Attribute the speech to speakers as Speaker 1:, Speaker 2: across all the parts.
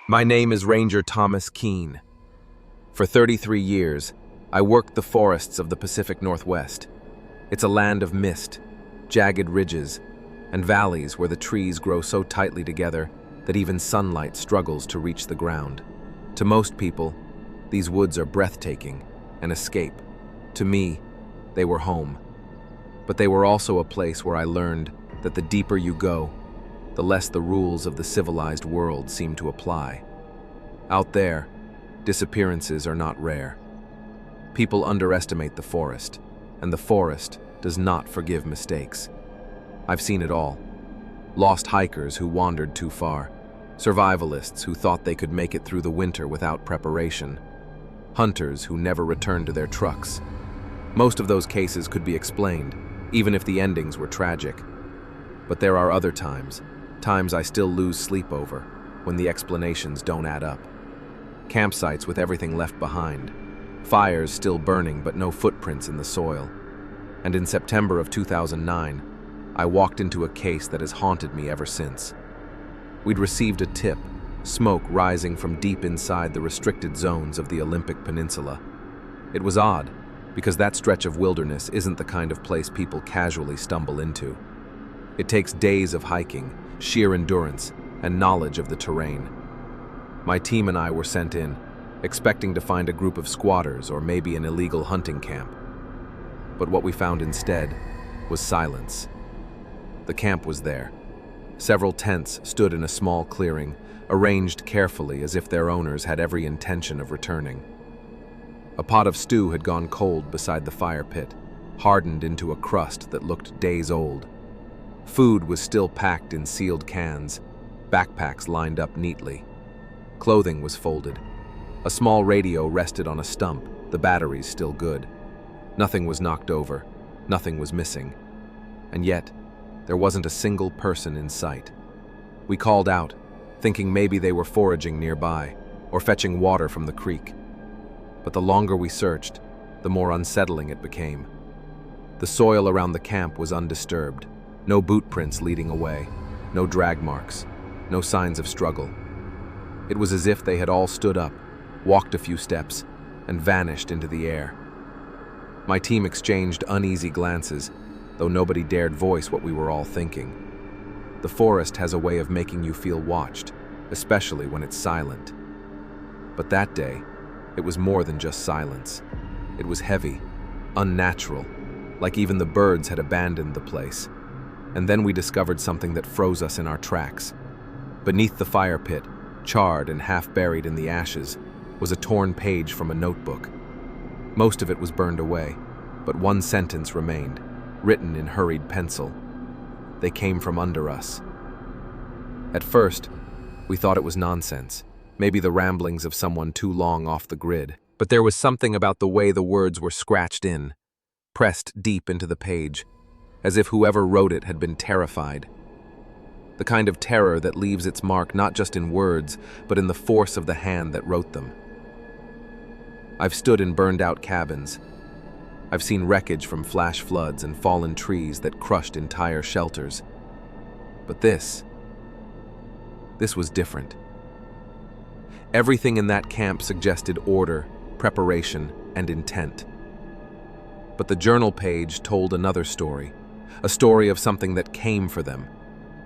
Speaker 1: My name is Ranger Thomas Keene. For 33 years, I worked the forests of the Pacific Northwest. It's a land of mist, jagged ridges, and valleys where the trees grow so tightly together that even sunlight struggles to reach the ground. To most people, these woods are breathtaking, an escape. To me, they were home. But they were also a place where I learned that the deeper you go, the less the rules of the civilized world seem to apply. Out there, disappearances are not rare. People underestimate the forest, and the forest does not forgive mistakes. I've seen it all. Lost hikers who wandered too far, survivalists who thought they could make it through the winter without preparation, hunters who never returned to their trucks. Most of those cases could be explained, even if the endings were tragic. But there are other times I still lose sleep over, when the explanations don't add up. Campsites with everything left behind, fires still burning but no footprints in the soil. And in September of 2009, I walked into a case that has haunted me ever since. We'd received a tip, smoke rising from deep inside the restricted zones of the Olympic Peninsula. It was odd, because that stretch of wilderness isn't the kind of place people casually stumble into. It takes days of hiking, sheer endurance, and knowledge of the terrain. My team and I were sent in, expecting to find a group of squatters or maybe an illegal hunting camp. But what we found instead was silence. The camp was there. Several tents stood in a small clearing, arranged carefully as if their owners had every intention of returning. A pot of stew had gone cold beside the fire pit, hardened into a crust that looked days old. Food was still packed in sealed cans, backpacks lined up neatly. Clothing was folded. A small radio rested on a stump, the batteries still good. Nothing was knocked over, nothing was missing. And yet, there wasn't a single person in sight. We called out, thinking maybe they were foraging nearby, or fetching water from the creek. But the longer we searched, the more unsettling it became. The soil around the camp was undisturbed. No boot prints leading away, no drag marks, no signs of struggle. It was as if they had all stood up, walked a few steps, and vanished into the air. My team exchanged uneasy glances, though nobody dared voice what we were all thinking. The forest has a way of making you feel watched, especially when it's silent. But that day, it was more than just silence. It was heavy, unnatural, like even the birds had abandoned the place. And then we discovered something that froze us in our tracks. Beneath the fire pit, charred and half buried in the ashes, was a torn page from a notebook. Most of it was burned away, but one sentence remained, written in hurried pencil. They came from under us. At first, we thought it was nonsense, maybe the ramblings of someone too long off the grid. But there was something about the way the words were scratched in, pressed deep into the page, as if whoever wrote it had been terrified. The kind of terror that leaves its mark not just in words, but in the force of the hand that wrote them. I've stood in burned-out cabins. I've seen wreckage from flash floods and fallen trees that crushed entire shelters. But this was different. Everything in that camp suggested order, preparation, and intent. But the journal page told another story, a story of something that came for them,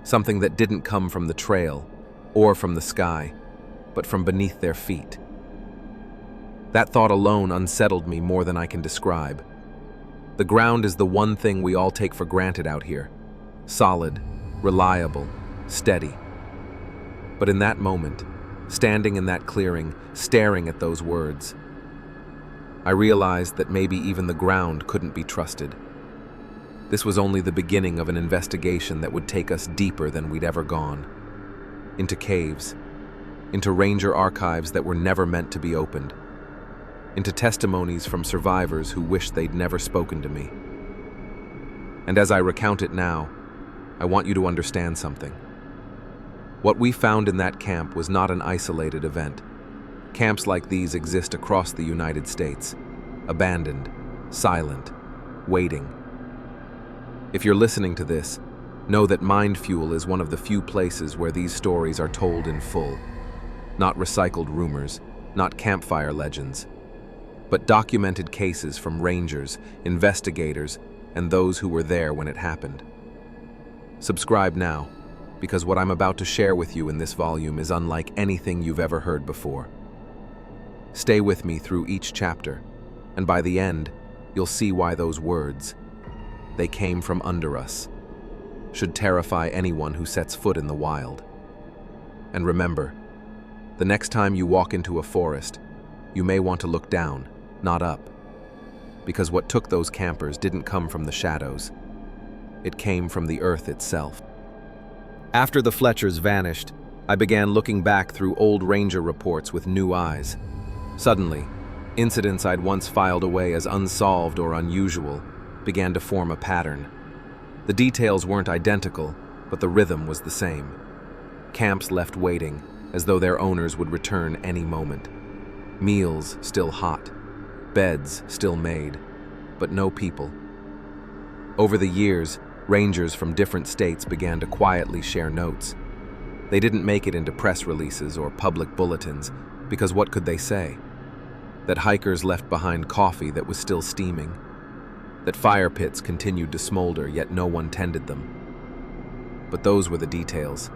Speaker 1: something that didn't come from the trail or from the sky, but from beneath their feet. That thought alone unsettled me more than I can describe. The ground is the one thing we all take for granted out here. Solid, reliable, steady. But in that moment, standing in that clearing, staring at those words, I realized that maybe even the ground couldn't be trusted. This was only the beginning of an investigation that would take us deeper than we'd ever gone. Into caves, into ranger archives that were never meant to be opened, into testimonies from survivors who wished they'd never spoken to me. And as I recount it now, I want you to understand something. What we found in that camp was not an isolated event. Camps like these exist across the United States, abandoned, silent, waiting. If you're listening to this, know that MindFuel is one of the few places where these stories are told in full. Not recycled rumors, not campfire legends, but documented cases from rangers, investigators, and those who were there when it happened. Subscribe now, because what I'm about to share with you in this volume is unlike anything you've ever heard before. Stay with me through each chapter, and by the end, you'll see why those words, "They came from under us," should terrify anyone who sets foot in the wild. And remember, the next time you walk into a forest, you may want to look down, not up, because what took those campers didn't come from the shadows. It came from the earth itself. After the Fletchers vanished, I began looking back through old ranger reports with new eyes. Suddenly, incidents I'd once filed away as unsolved or unusual began to form a pattern. The details weren't identical, but the rhythm was the same. Camps left waiting, as though their owners would return any moment. Meals still hot, beds still made, but no people. Over the years, rangers from different states began to quietly share notes. They didn't make it into press releases or public bulletins, because what could they say? That hikers left behind coffee that was still steaming, that fire pits continued to smolder yet no one tended them. But those were the details.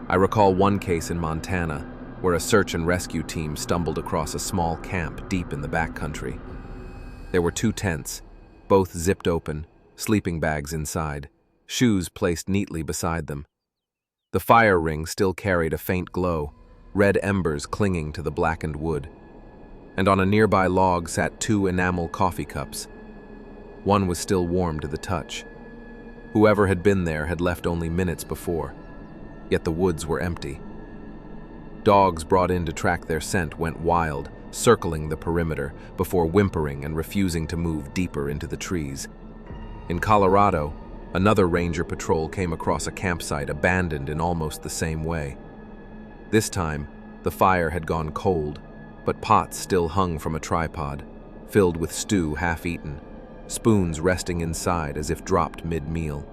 Speaker 1: I recall one case in Montana where a search and rescue team stumbled across a small camp deep in the backcountry. There were 2 tents, both zipped open, sleeping bags inside, shoes placed neatly beside them. The fire ring still carried a faint glow, red embers clinging to the blackened wood. And on a nearby log sat 2 enamel coffee cups. One was still warm to the touch. Whoever had been there had left only minutes before, yet the woods were empty. Dogs brought in to track their scent went wild, circling the perimeter before whimpering and refusing to move deeper into the trees. In Colorado, another ranger patrol came across a campsite abandoned in almost the same way. This time, the fire had gone cold, but pots still hung from a tripod, filled with stew half-eaten, spoons resting inside as if dropped mid-meal.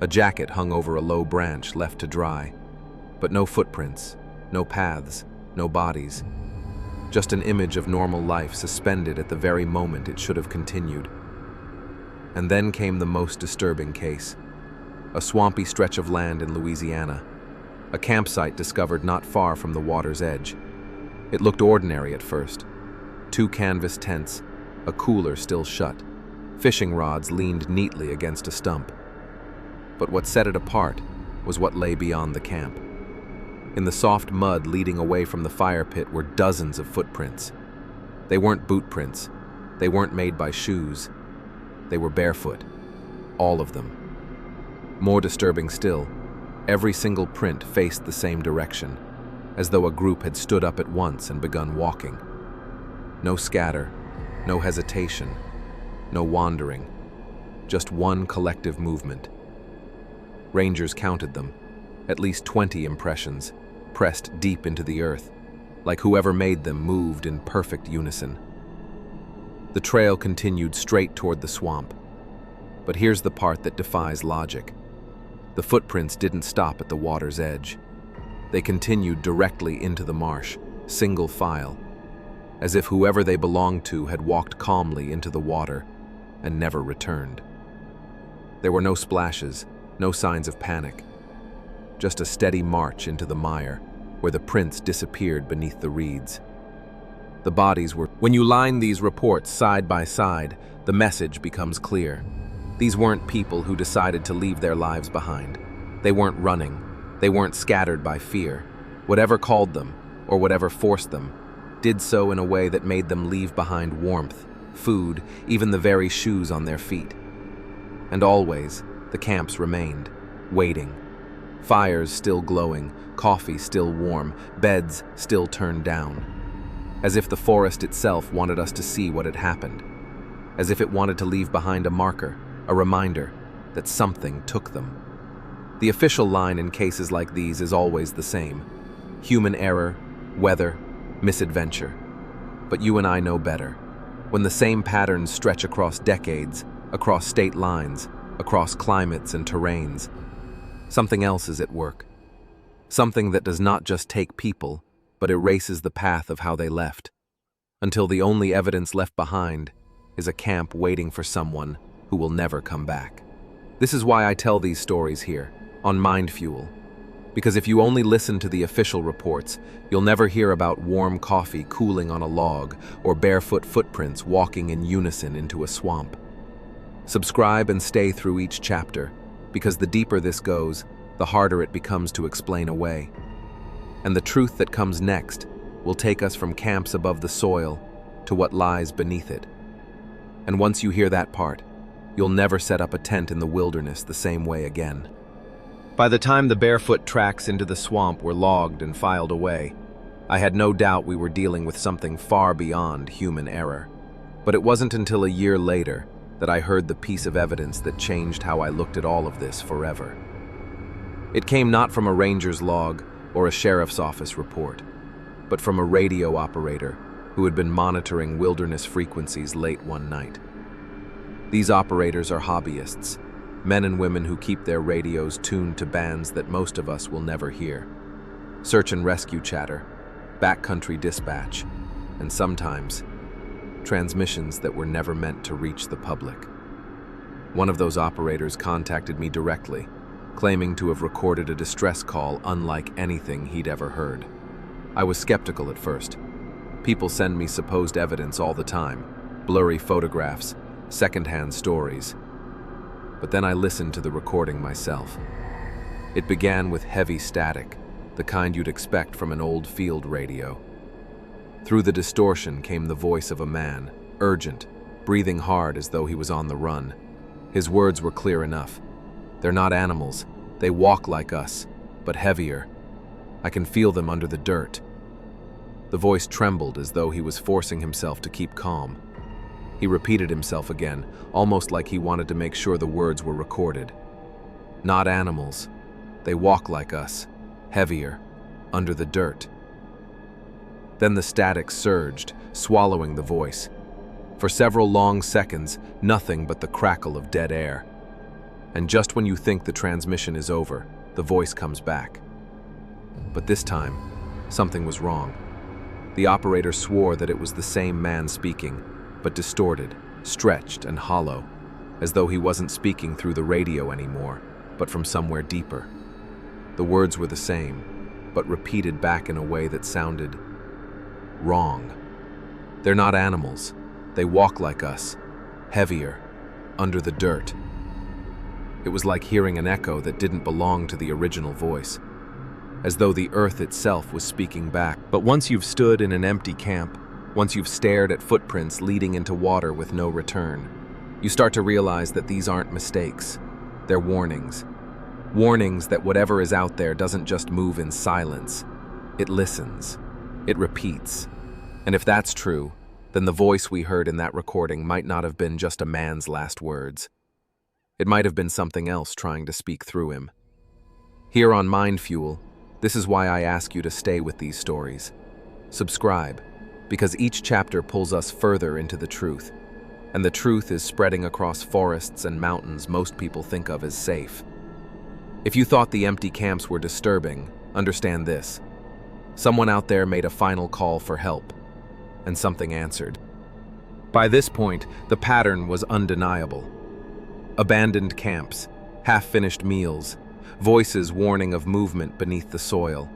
Speaker 1: A jacket hung over a low branch left to dry, but no footprints, no paths, no bodies. Just an image of normal life suspended at the very moment it should have continued. And then came the most disturbing case. A swampy stretch of land in Louisiana, a campsite discovered not far from the water's edge. It looked ordinary at first. 2 canvas tents, a cooler still shut, fishing rods leaned neatly against a stump. But what set it apart was what lay beyond the camp. In the soft mud leading away from the fire pit were dozens of footprints. They weren't boot prints. They weren't made by shoes. They were barefoot. All of them. More disturbing still, every single print faced the same direction, as though a group had stood up at once and begun walking. No scatter, no hesitation, no wandering, just one collective movement. Rangers counted them, at least 20 impressions, pressed deep into the earth, like whoever made them moved in perfect unison. The trail continued straight toward the swamp. But here's the part that defies logic. The footprints didn't stop at the water's edge. They continued directly into the marsh, single file, as if whoever they belonged to had walked calmly into the water and never returned. There were no splashes, no signs of panic, just a steady march into the mire, where the prints disappeared beneath the reeds. The bodies were... When you line these reports side by side, the message becomes clear. These weren't people who decided to leave their lives behind. They weren't running. They weren't scattered by fear. Whatever called them, or whatever forced them, did so in a way that made them leave behind warmth, food, even the very shoes on their feet. And always, the camps remained, waiting. Fires still glowing, coffee still warm, beds still turned down. As if the forest itself wanted us to see what had happened. As if it wanted to leave behind a marker, a reminder that something took them. The official line in cases like these is always the same. Human error, weather, misadventure. But you and I know better. When the same patterns stretch across decades, across state lines, across climates and terrains, something else is at work. Something that does not just take people, but erases the path of how they left, until the only evidence left behind is a camp waiting for someone who will never come back. This is why I tell these stories here, on MindFuel, because if you only listen to the official reports, you'll never hear about warm coffee cooling on a log or barefoot footprints walking in unison into a swamp. Subscribe and stay through each chapter, because the deeper this goes, the harder it becomes to explain away. And the truth that comes next will take us from camps above the soil to what lies beneath it. And once you hear that part, you'll never set up a tent in the wilderness the same way again. By the time the barefoot tracks into the swamp were logged and filed away, I had no doubt we were dealing with something far beyond human error. But it wasn't until a year later that I heard the piece of evidence that changed how I looked at all of this forever. It came not from a ranger's log or a sheriff's office report, but from a radio operator who had been monitoring wilderness frequencies late one night. These operators are hobbyists, men and women who keep their radios tuned to bands that most of us will never hear. Search and rescue chatter, backcountry dispatch, and sometimes transmissions that were never meant to reach the public. One of those operators contacted me directly, claiming to have recorded a distress call unlike anything he'd ever heard. I was skeptical at first. People send me supposed evidence all the time, blurry photographs, secondhand stories. But then I listened to the recording myself. It began with heavy static, the kind you'd expect from an old field radio. Through the distortion came the voice of a man, urgent, breathing hard as though he was on the run. His words were clear enough. They're not animals. They walk like us, but heavier. I can feel them under the dirt. The voice trembled as though he was forcing himself to keep calm. He repeated himself again, almost like he wanted to make sure the words were recorded. Not animals. They walk like us, heavier, under the dirt. Then the static surged, swallowing the voice. For several long seconds, nothing but the crackle of dead air. And just when you think the transmission is over, the voice comes back. But this time, something was wrong. The operator swore that it was the same man speaking, but distorted, stretched, and hollow, as though he wasn't speaking through the radio anymore, but from somewhere deeper. The words were the same, but repeated back in a way that sounded wrong. They're not animals. They walk like us, heavier, under the dirt. It was like hearing an echo that didn't belong to the original voice, as though the earth itself was speaking back. But once you've stood in an empty camp, once you've stared at footprints leading into water with no return, you start to realize that these aren't mistakes. They're warnings. Warnings that whatever is out there doesn't just move in silence. It listens. It repeats. And if that's true, then the voice we heard in that recording might not have been just a man's last words. It might have been something else trying to speak through him. Here on MindFuel, this is why I ask you to stay with these stories. Subscribe, because each chapter pulls us further into the truth, and the truth is spreading across forests and mountains most people think of as safe. If you thought the empty camps were disturbing, understand this. Someone out there made a final call for help, and something answered. By this point, the pattern was undeniable. Abandoned camps, half-finished meals, voices warning of movement beneath the soil.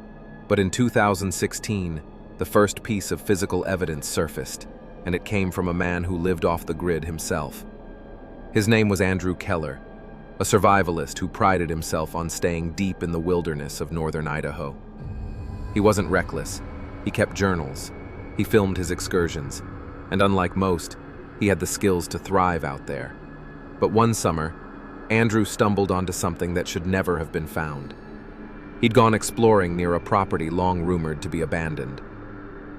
Speaker 1: But in 2016, the first piece of physical evidence surfaced, and it came from a man who lived off the grid himself. His name was Andrew Keller, a survivalist who prided himself on staying deep in the wilderness of northern Idaho. He wasn't reckless. He kept journals. He filmed his excursions, and unlike most, he had the skills to thrive out there. But one summer, Andrew stumbled onto something that should never have been found. He'd gone exploring near a property long rumored to be abandoned.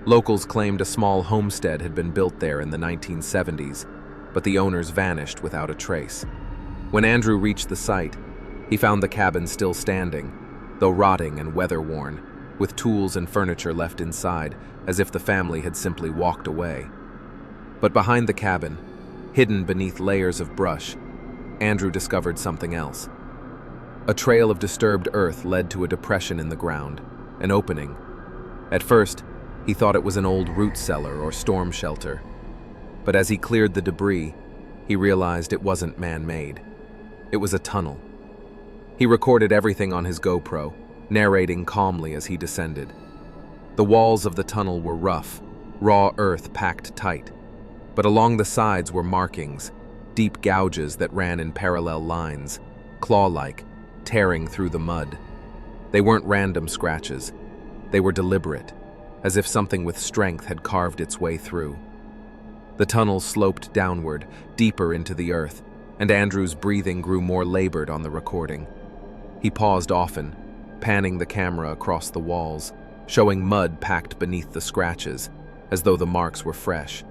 Speaker 1: Locals claimed a small homestead had been built there in the 1970s, but the owners vanished without a trace. When Andrew reached the site, he found the cabin still standing, though rotting and weather-worn, with tools and furniture left inside, as if the family had simply walked away. But behind the cabin, hidden beneath layers of brush, Andrew discovered something else. A trail of disturbed earth led to a depression in the ground, an opening. At first, he thought it was an old root cellar or storm shelter. But as he cleared the debris, he realized it wasn't man-made. It was a tunnel. He recorded everything on his GoPro, narrating calmly as he descended. The walls of the tunnel were rough, raw earth packed tight, but along the sides were markings, deep gouges that ran in parallel lines, claw-like, tearing through the mud. They weren't random scratches. They were deliberate, as if something with strength had carved its way through. The tunnel sloped downward, deeper into the earth, and Andrew's breathing grew more labored on the recording. He paused often, panning the camera across the walls, showing mud packed beneath the scratches, as though the marks were fresh.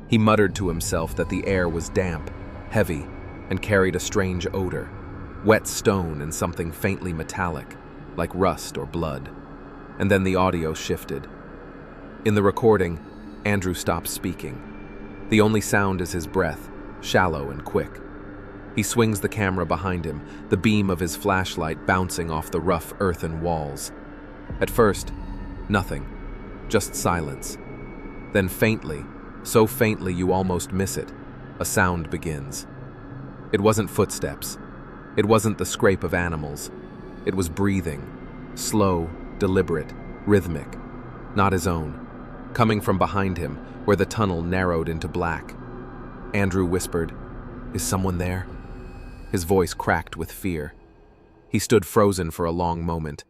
Speaker 1: He muttered to himself that the air was damp, heavy, and carried a strange odor, wet stone and something faintly metallic, like rust or blood. And then the audio shifted. In the recording, Andrew stopped speaking. The only sound is his breath, shallow and quick. He swings the camera behind him, the beam of his flashlight bouncing off the rough earthen walls. At first, nothing, just silence. Then faintly, so faintly you almost miss it, a sound begins. It wasn't footsteps. It wasn't the scrape of animals. It was breathing, slow, deliberate, rhythmic, not his own, coming from behind him where the tunnel narrowed into black. Andrew whispered, "Is someone there?" His voice cracked with fear. He stood frozen for a long moment,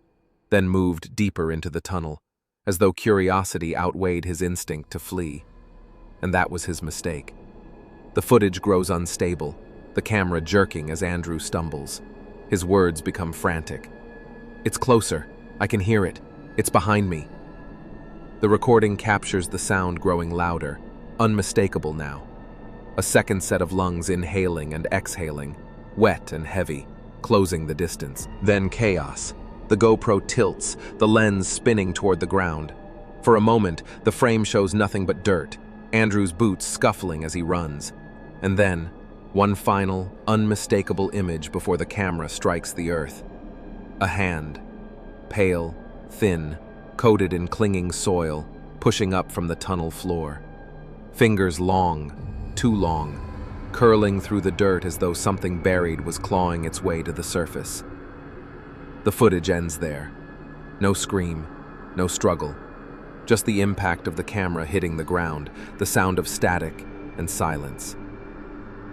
Speaker 1: then moved deeper into the tunnel, as though curiosity outweighed his instinct to flee. And that was his mistake. The footage grows unstable, the camera jerking as Andrew stumbles. His words become frantic. "It's closer. I can hear it. It's behind me." The recording captures the sound growing louder, unmistakable now. A second set of lungs inhaling and exhaling, wet and heavy, closing the distance. Then chaos. The GoPro tilts, the lens spinning toward the ground. For a moment, the frame shows nothing but dirt, Andrew's boots scuffling as he runs. And then, one final, unmistakable image before the camera strikes the earth. A hand, pale, thin, coated in clinging soil, pushing up from the tunnel floor. Fingers long, too long, curling through the dirt as though something buried was clawing its way to the surface. The footage ends there. No scream, no struggle. Just the impact of the camera hitting the ground, the sound of static and silence.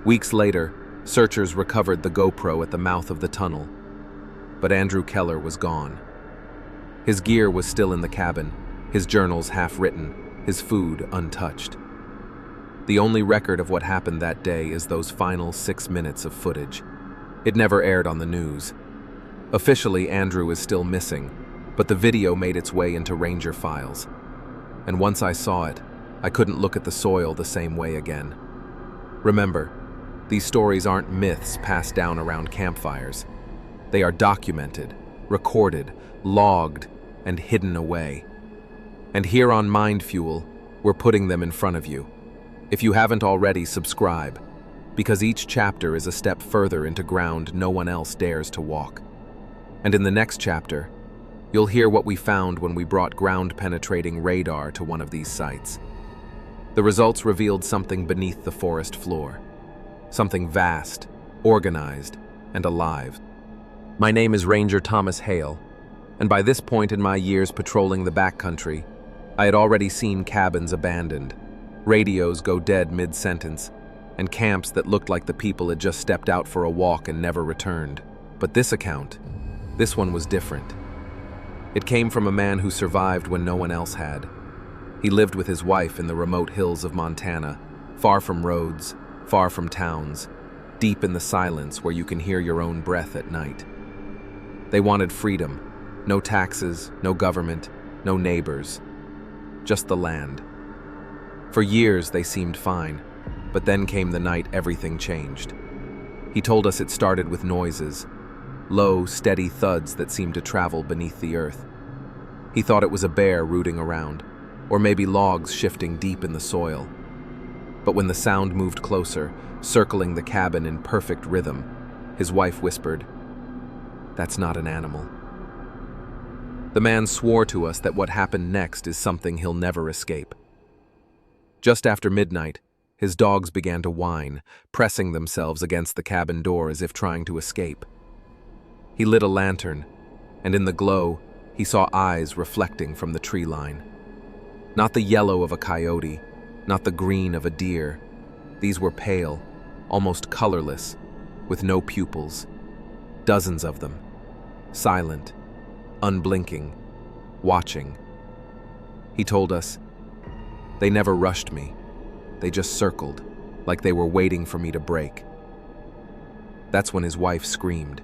Speaker 1: Weeks later, searchers recovered the GoPro at the mouth of the tunnel. But Andrew Keller was gone. His gear was still in the cabin, his journals half-written, his food untouched. The only record of what happened that day is those final 6 minutes of footage. It never aired on the news. Officially, Andrew is still missing, but the video made its way into Ranger files. And once I saw it, I couldn't look at the soil the same way again. Remember, these stories aren't myths passed down around campfires. They are documented, recorded, logged, and hidden away. And here on MindFuel, we're putting them in front of you. If you haven't already, subscribe, because each chapter is a step further into ground no one else dares to walk. And in the next chapter, you'll hear what we found when we brought ground-penetrating radar to one of these sites. The results revealed something beneath the forest floor. Something vast, organized, and alive. My name is Ranger Thomas Hale, and by this point in my years patrolling the backcountry, I had already seen cabins abandoned, radios go dead mid-sentence, and camps that looked like the people had just stepped out for a walk and never returned. But this account, this one was different. It came from a man who survived when no one else had. He lived with his wife in the remote hills of Montana, far from roads, far from towns, deep in the silence where you can hear your own breath at night. They wanted freedom, no taxes, no government, no neighbors, just the land. For years they seemed fine, but then came the night everything changed. He told us it started with noises, low, steady thuds that seemed to travel beneath the earth. He thought it was a bear rooting around, or maybe logs shifting deep in the soil. But when the sound moved closer, circling the cabin in perfect rhythm, his wife whispered, That's not an animal. The man swore to us that what happened next is something he'll never escape. Just after midnight, his dogs began to whine, pressing themselves against the cabin door as if trying to escape. He lit a lantern, and in the glow, he saw eyes reflecting from the tree line. Not the yellow of a coyote, not the green of a deer. These were pale, almost colorless, with no pupils. Dozens of them, silent, unblinking, watching. He told us, "They never rushed me. They just circled, like they were waiting for me to break." That's when his wife screamed.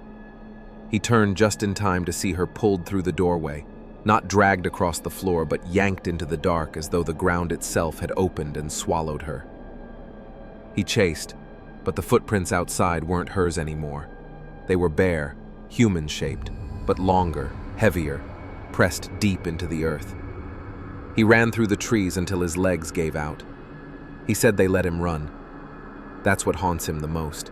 Speaker 1: He turned just in time to see her pulled through the doorway, not dragged across the floor, but yanked into the dark as though the ground itself had opened and swallowed her. He chased, but the footprints outside weren't hers anymore. They were bare, human-shaped, but longer, heavier, pressed deep into the earth. He ran through the trees until his legs gave out. He said they let him run. That's what haunts him the most.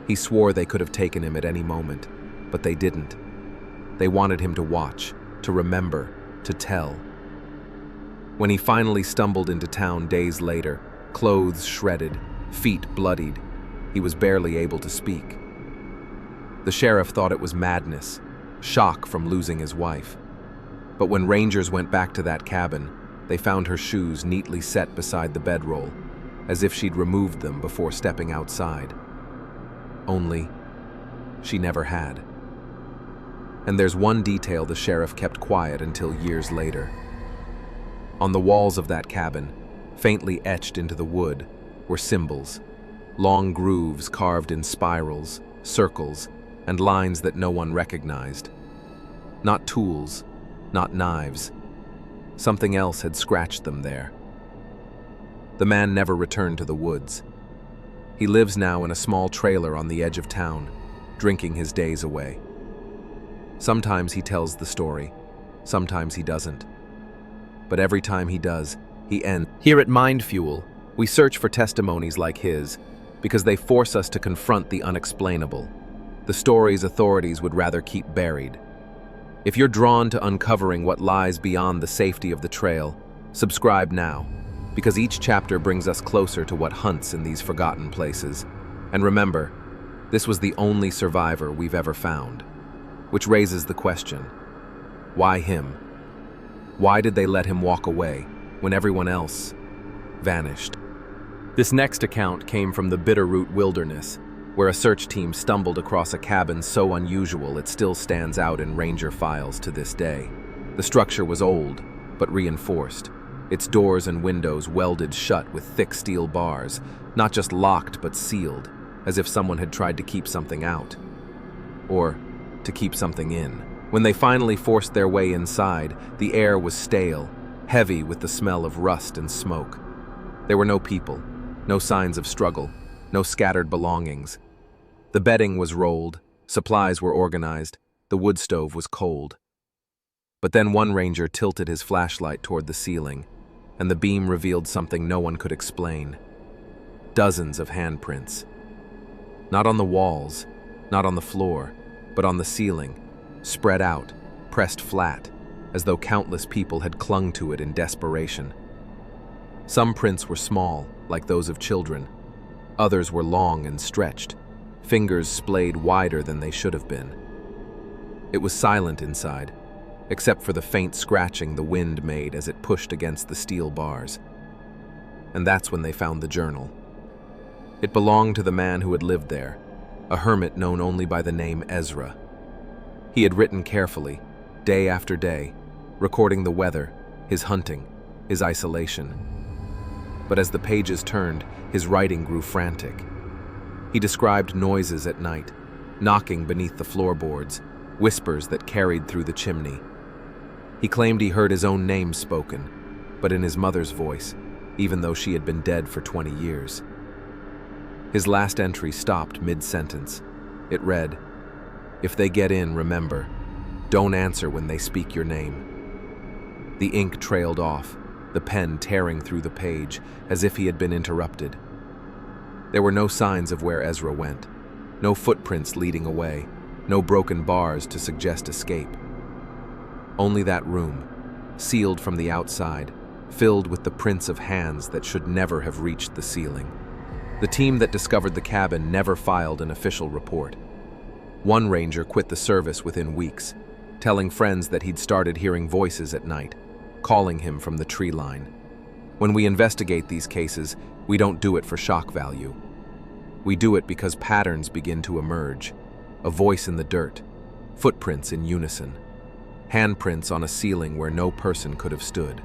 Speaker 1: He swore they could have taken him at any moment, but they didn't. They wanted him to watch, to remember, to tell. When he finally stumbled into town days later, clothes shredded, feet bloodied, he was barely able to speak. The sheriff thought it was madness, shock from losing his wife. But when rangers went back to that cabin, they found her shoes neatly set beside the bedroll, as if she'd removed them before stepping outside. Only, she never had. And there's one detail the sheriff kept quiet until years later. On the walls of that cabin, faintly etched into the wood, were symbols, long grooves carved in spirals, circles, and lines that no one recognized. Not tools, not knives. Something else had scratched them there. The man never returned to the woods. He lives now in a small trailer on the edge of town, drinking his days away. Sometimes he tells the story, sometimes he doesn't. But every time he does, he ends. Here at MindFuel, we search for testimonies like his because they force us to confront the unexplainable, the stories authorities would rather keep buried. If you're drawn to uncovering what lies beyond the safety of the trail, subscribe now, because each chapter brings us closer to what hunts in these forgotten places. And remember, this was the only survivor we've ever found. Which raises the question, why him? Why did they let him walk away when everyone else vanished? This next account came from the Bitterroot Wilderness, where a search team stumbled across a cabin so unusual it still stands out in ranger files to this day. The structure was old, but reinforced, its doors and windows welded shut with thick steel bars, not just locked but sealed, as if someone had tried to keep something out. Or to keep something in. When they finally forced their way inside, the air was stale, heavy with the smell of rust and smoke. There were no people, no signs of struggle, no scattered belongings. The bedding was rolled, supplies were organized, the wood stove was cold. But then one ranger tilted his flashlight toward the ceiling, and the beam revealed something no one could explain. Dozens of handprints. Not on the walls, not on the floor, but on the ceiling, spread out, pressed flat, as though countless people had clung to it in desperation. Some prints were small, like those of children. Others were long and stretched, fingers splayed wider than they should have been. It was silent inside, except for the faint scratching the wind made as it pushed against the steel bars. And that's when they found the journal. It belonged to the man who had lived there, a hermit known only by the name Ezra. He had written carefully, day after day, recording the weather, his hunting, his isolation. But as the pages turned, his writing grew frantic. He described noises at night, knocking beneath the floorboards, whispers that carried through the chimney. He claimed he heard his own name spoken, but in his mother's voice, even though she had been dead for 20 years. His last entry stopped mid-sentence. It read, "If they get in, remember, don't answer when they speak your name." The ink trailed off, the pen tearing through the page, as if he had been interrupted. There were no signs of where Ezra went, no footprints leading away, no broken bars to suggest escape. Only that room, sealed from the outside, filled with the prints of hands that should never have reached the ceiling. The team that discovered the cabin never filed an official report. One ranger quit the service within weeks, telling friends that he'd started hearing voices at night, calling him from the tree line. When we investigate these cases, we don't do it for shock value. We do it because patterns begin to emerge. A voice in the dirt, footprints in unison, handprints on a ceiling where no person could have stood.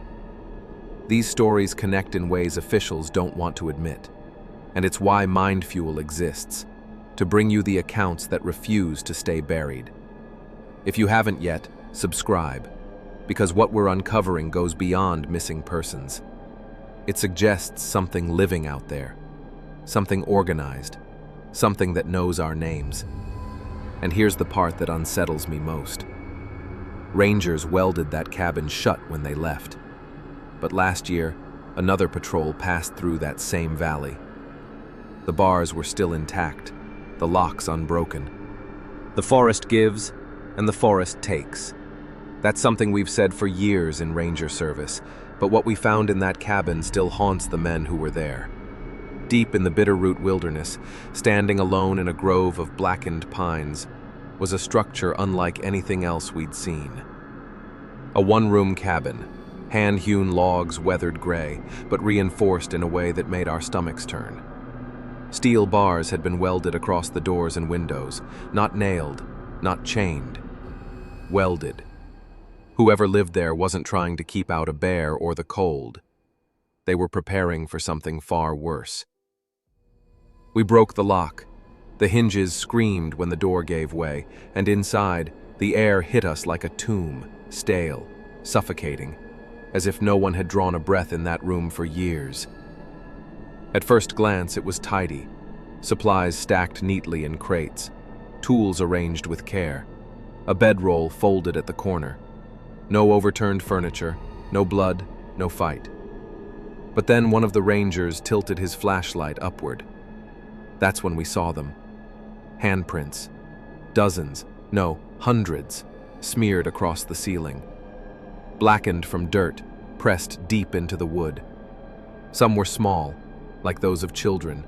Speaker 1: These stories connect in ways officials don't want to admit, and it's why MindFuel exists, to bring you the accounts that refuse to stay buried. If you haven't yet, subscribe, because what we're uncovering goes beyond missing persons. It suggests something living out there, something organized, something that knows our names. And here's the part that unsettles me most. Rangers welded that cabin shut when they left. But last year, another patrol passed through that same valley. The bars were still intact, the locks unbroken. The forest gives, and the forest takes. That's something we've said for years in ranger service, but what we found in that cabin still haunts the men who were there. Deep in the Bitterroot wilderness, standing alone in a grove of blackened pines, was a structure unlike anything else we'd seen. A one-room cabin, hand-hewn logs weathered gray, but reinforced in a way that made our stomachs turn. Steel bars had been welded across the doors and windows, not nailed, not chained. Welded. Whoever lived there wasn't trying to keep out a bear or the cold. They were preparing for something far worse. We broke the lock. The hinges screamed when the door gave way, and inside, the air hit us like a tomb, stale, suffocating, as if no one had drawn a breath in that room for years. At first glance, it was tidy, supplies stacked neatly in crates, tools arranged with care, a bedroll folded at the corner. No overturned furniture, no blood, no fight. But then one of the rangers tilted his flashlight upward. That's when we saw them. Handprints. Dozens, no, hundreds, smeared across the ceiling. Blackened from dirt, pressed deep into the wood. Some were small, like those of children.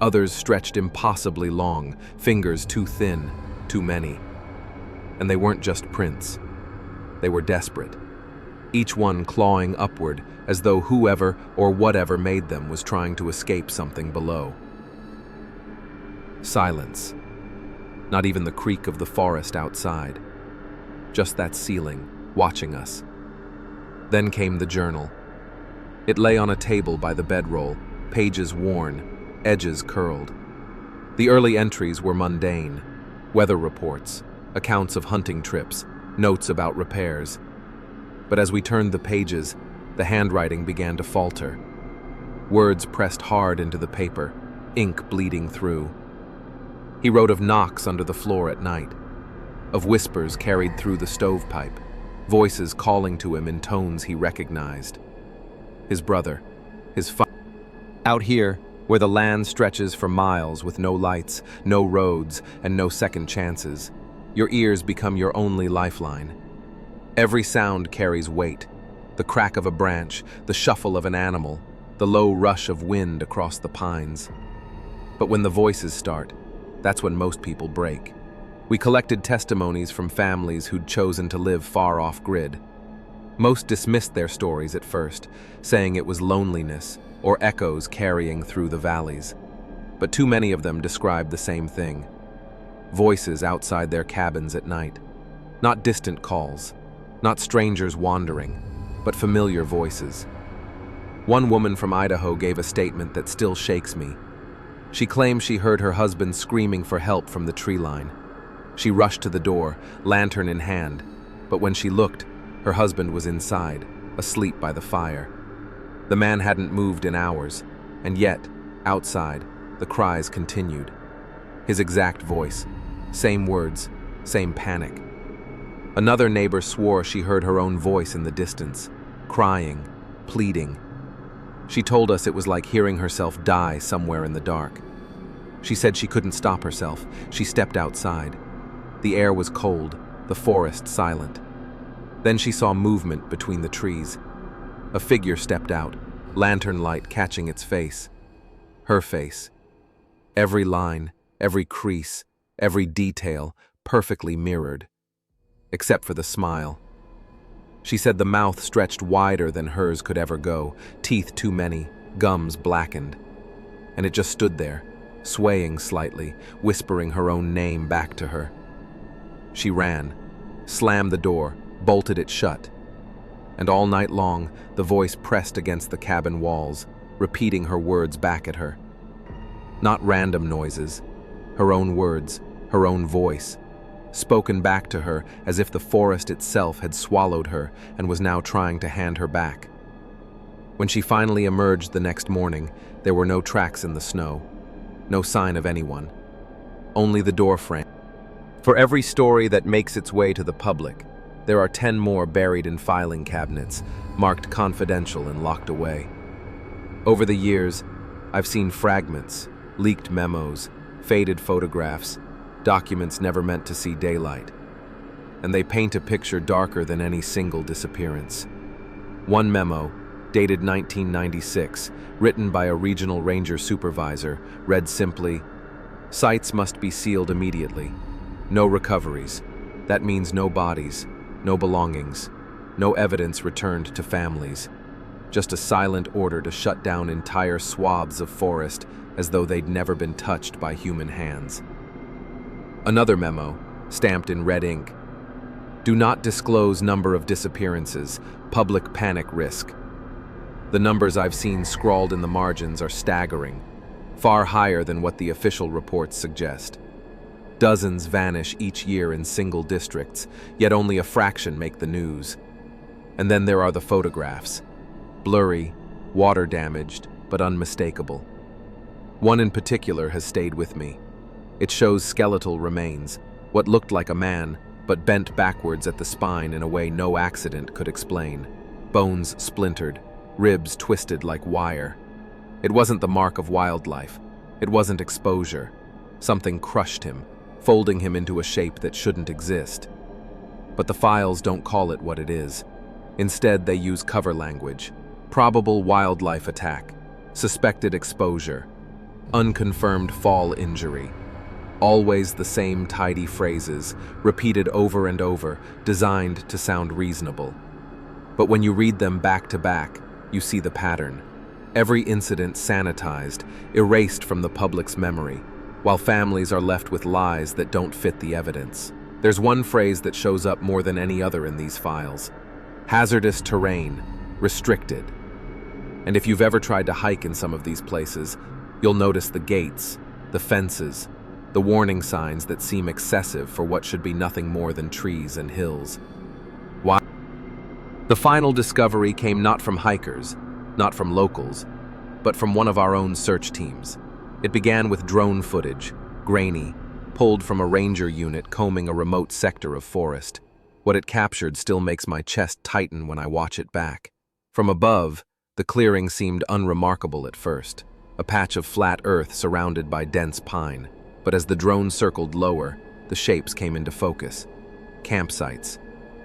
Speaker 1: Others stretched impossibly long, fingers too thin, too many. And they weren't just prints. They were desperate. Each one clawing upward, as though whoever or whatever made them was trying to escape something below. Silence. Not even the creak of the forest outside. Just that ceiling, watching us. Then came the journal. It lay on a table by the bedroll, pages worn, edges curled. The early entries were mundane. Weather reports, accounts of hunting trips, notes about repairs. But as we turned the pages, the handwriting began to falter. Words pressed hard into the paper, ink bleeding through. He wrote of knocks under the floor at night, of whispers carried through the stovepipe, voices calling to him in tones he recognized. His brother, Out here, where the land stretches for miles with no lights, no roads, and no second chances, your ears become your only lifeline. Every sound carries weight. The crack of a branch, the shuffle of an animal, the low rush of wind across the pines. But when the voices start, that's when most people break. We collected testimonies from families who'd chosen to live far off-grid. Most dismissed their stories at first, saying it was loneliness or echoes carrying through the valleys. But too many of them described the same thing. Voices outside their cabins at night. Not distant calls, not strangers wandering, but familiar voices. One woman from Idaho gave a statement that still shakes me. She claims she heard her husband screaming for help from the tree line. She rushed to the door, lantern in hand, but when she looked, her husband was inside, asleep by the fire. The man hadn't moved in hours, and yet, outside, the cries continued. His exact voice, same words, same panic. Another neighbor swore she heard her own voice in the distance, crying, pleading. She told us it was like hearing herself die somewhere in the dark. She said she couldn't stop herself. She stepped outside. The air was cold, the forest silent. Then she saw movement between the trees. A figure stepped out, lantern light catching its face. Her face. Every line, every crease, every detail, perfectly mirrored. Except for the smile. She said the mouth stretched wider than hers could ever go, teeth too many, gums blackened. And it just stood there, swaying slightly, whispering her own name back to her. She ran, slammed the door, bolted it shut. And all night long, the voice pressed against the cabin walls, repeating her words back at her. Not random noises, her own words, her own voice, spoken back to her as if the forest itself had swallowed her and was now trying to hand her back. When she finally emerged the next morning, there were no tracks in the snow, no sign of anyone, only the door frame. For every story that makes its way to the public, there are 10 more buried in filing cabinets, marked confidential and locked away. Over the years, I've seen fragments, leaked memos, faded photographs, documents never meant to see daylight. And they paint a picture darker than any single disappearance. One memo, dated 1996, written by a regional ranger supervisor, read simply, "Sites must be sealed immediately. No recoveries. That means no bodies, no belongings, no evidence returned to families. Just a silent order to shut down entire swaths of forest as though they'd never been touched by human hands." Another memo, stamped in red ink. "Do not disclose number of disappearances, public panic risk." The numbers I've seen scrawled in the margins are staggering, far higher than what the official reports suggest. Dozens vanish each year in single districts, yet only a fraction make the news. And then there are the photographs. Blurry, water-damaged, but unmistakable. One in particular has stayed with me. It shows skeletal remains, what looked like a man, but bent backwards at the spine in a way no accident could explain. Bones splintered, ribs twisted like wire. It wasn't the mark of wildlife. It wasn't exposure. Something crushed him, folding him into a shape that shouldn't exist. But the files don't call it what it is. Instead, they use cover language. Probable wildlife attack, suspected exposure, unconfirmed fall injury. Always the same tidy phrases, repeated over and over, designed to sound reasonable. But when you read them back to back, you see the pattern. Every incident sanitized, erased from the public's memory, while families are left with lies that don't fit the evidence. There's one phrase that shows up more than any other in these files. Hazardous terrain, restricted. And if you've ever tried to hike in some of these places, you'll notice the gates, the fences, the warning signs that seem excessive for what should be nothing more than trees and hills. Why? The final discovery came not from hikers, not from locals, but from one of our own search teams. It began with drone footage, grainy, pulled from a ranger unit combing a remote sector of forest. What it captured still makes my chest tighten when I watch it back. From above, the clearing seemed unremarkable at first, a patch of flat earth surrounded by dense pine. But as the drone circled lower, the shapes came into focus. Campsites.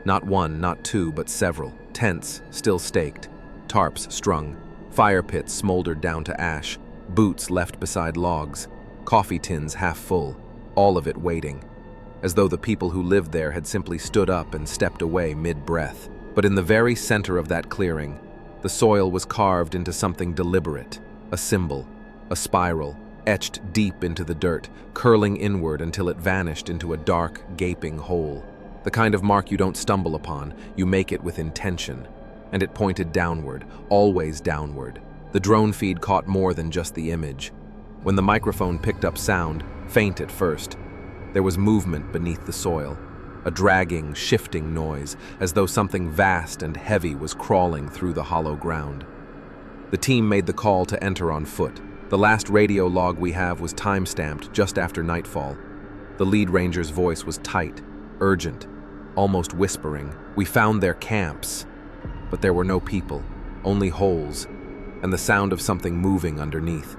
Speaker 1: Not one, not two, but several. Tents, still staked. Tarps strung. Fire pits smoldered down to ash. Boots left beside logs. Coffee tins half full. All of it waiting. As though the people who lived there had simply stood up and stepped away mid-breath. But in the very center of that clearing, the soil was carved into something deliberate. A symbol. A spiral. Etched deep into the dirt, curling inward until it vanished into a dark, gaping hole. The kind of mark you don't stumble upon, you make it with intention. And it pointed downward, always downward. The drone feed caught more than just the image. When the microphone picked up sound, faint at first, there was movement beneath the soil. A dragging, shifting noise, as though something vast and heavy was crawling through the hollow ground. The team made the call to enter on foot. The last radio log we have was time-stamped just after nightfall. The lead ranger's voice was tight, urgent, almost whispering. We found their camps, but there were no people, only holes, and the sound of something moving underneath.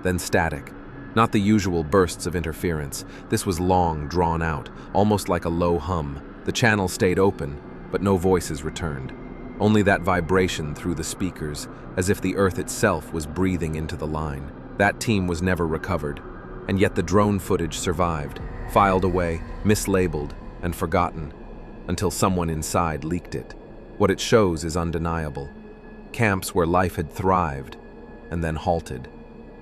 Speaker 1: Then static, Not the usual bursts of interference. This was long, drawn out, almost like a low hum. The channel stayed open, but no voices returned. Only that vibration through the speakers, as if the earth itself was breathing into the line. That team was never recovered, and yet the drone footage survived, filed away, mislabeled, and forgotten, until someone inside leaked it. What it shows is undeniable. Camps where life had thrived, and then halted.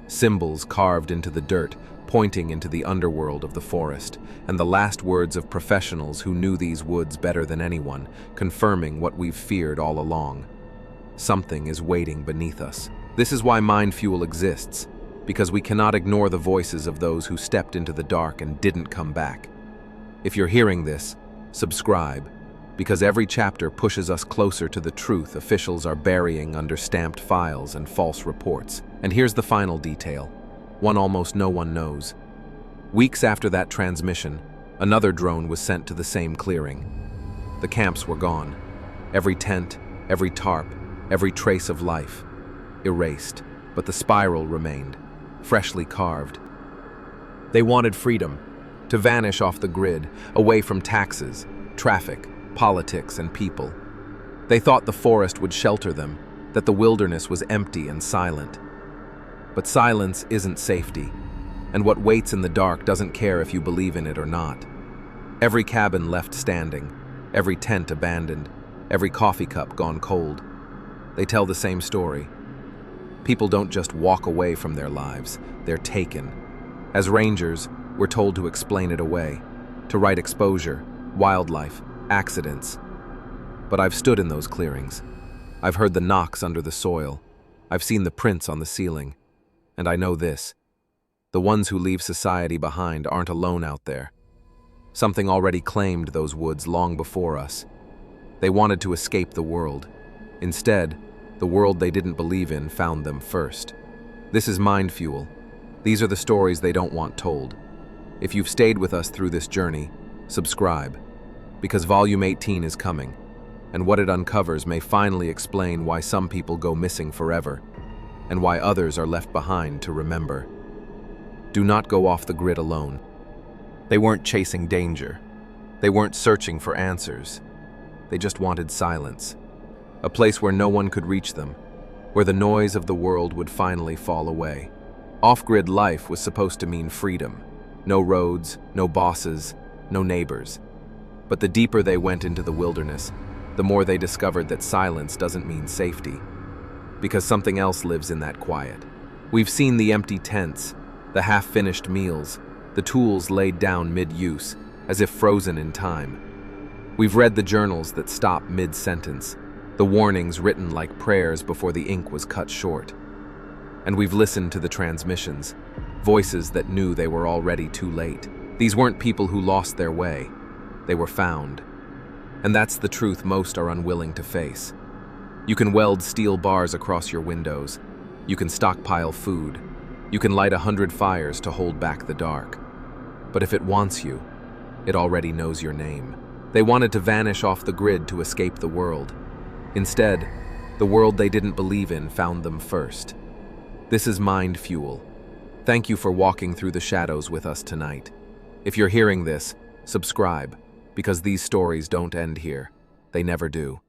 Speaker 1: Symbols carved into the dirt, pointing into the underworld of the forest, and the last words of professionals who knew these woods better than anyone, confirming what we've feared all along. Something is waiting beneath us. This is why MindFuel exists, because we cannot ignore the voices of those who stepped into the dark and didn't come back. If you're hearing this, subscribe, because every chapter pushes us closer to the truth officials are burying under stamped files and false reports. And here's the final detail, one almost no one knows. Weeks after that transmission, another drone was sent to the same clearing. The camps were gone. Every tent, every tarp, every trace of life. Erased, but the spiral remained, freshly carved. They wanted freedom, to vanish off the grid, away from taxes, traffic, politics, and people. They thought the forest would shelter them, that the wilderness was empty and silent. But silence isn't safety, and what waits in the dark doesn't care if you believe in it or not. Every cabin left standing, every tent abandoned, every coffee cup gone cold. They tell the same story. People don't just walk away from their lives, they're taken. As rangers, we're told to explain it away, to write exposure, wildlife, accidents. But I've stood in those clearings. I've heard the knocks under the soil. I've seen the prints on the ceiling. And I know this. The ones who leave society behind aren't alone out there. Something already claimed those woods long before us. They wanted to escape the world. Instead, the world they didn't believe in found them first. This is MindFuel. These are the stories they don't want told. If you've stayed with us through this journey, subscribe, because Volume 18 is coming, and what it uncovers may finally explain why some people go missing forever, and why others are left behind to remember. Do not go off the grid alone. They weren't chasing danger. They weren't searching for answers. They just wanted silence. A place where no one could reach them, where the noise of the world would finally fall away. Off-grid life was supposed to mean freedom. No roads, no bosses, no neighbors. But the deeper they went into the wilderness, the more they discovered that silence doesn't mean safety, because something else lives in that quiet. We've seen the empty tents, the half-finished meals, the tools laid down mid-use, as if frozen in time. We've read the journals that stop mid-sentence, the warnings written like prayers before the ink was cut short. And we've listened to the transmissions, voices that knew they were already too late. These weren't people who lost their way. They were found. And that's the truth most are unwilling to face. You can weld steel bars across your windows. You can stockpile food. You can light 100 fires to hold back the dark. But if it wants you, it already knows your name. They wanted to vanish off the grid to escape the world. Instead, the world they didn't believe in found them first. This is MindFuel. Thank you for walking through the shadows with us tonight. If you're hearing this, subscribe, because these stories don't end here. They never do.